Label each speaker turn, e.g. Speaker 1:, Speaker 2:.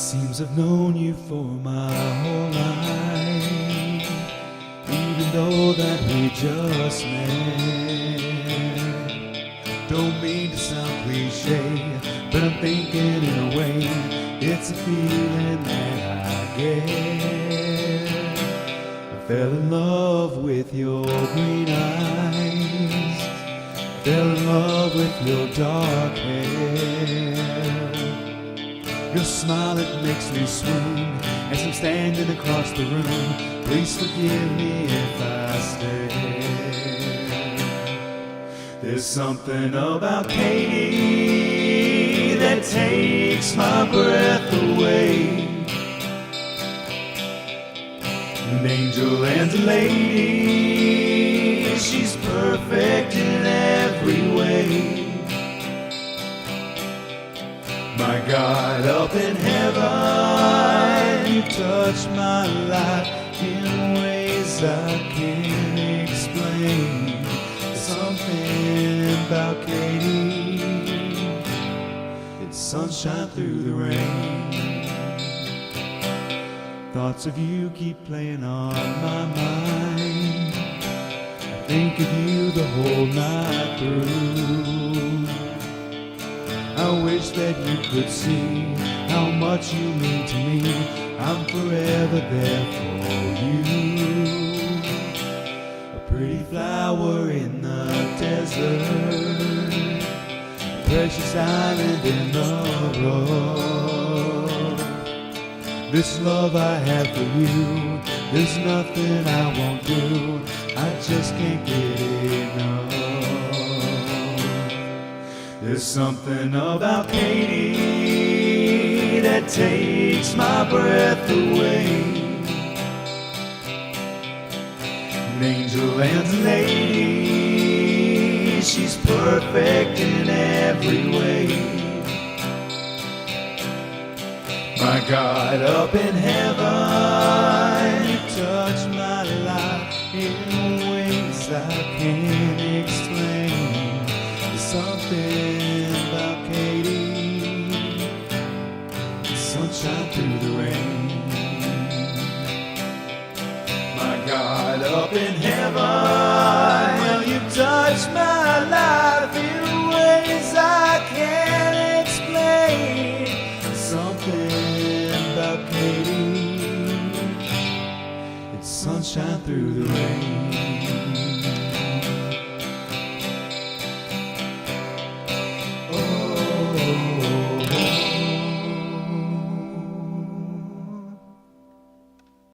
Speaker 1: Seems I've known you for my whole life, even though that we just met. Don't mean to sound cliche, but I'm thinking in a way, it's a feeling that I get. I fell in love with your green eyes, fell in love with your dark hair. Your smile, it makes me swoon as I'm standing across the room. Please forgive me if I stare. There's something about Katie that takes my breath away. An angel and a lady, she's perfect in every way. My God, up in heaven, you touch my life in ways I can't explain. Something about Katie, it's sunshine through the rain. Thoughts of you keep playing on my mind. I think of you the whole night through. I wish that you could see how much you mean to me. I'm forever there for you. A pretty flower in the desert, a precious island in the road. This love I have for you, there's nothing I won't do. I just can't get enough. There's something about Katie that takes my breath away. An angel and a lady, she's perfect in every way. My God, up in heaven, you touch my life in ways I can't explain. There's something about Katie, sunshine through the rain. My God, up in heaven, well, you touch my life in ways I can't explain. Something about Katie, it's sunshine through the rain.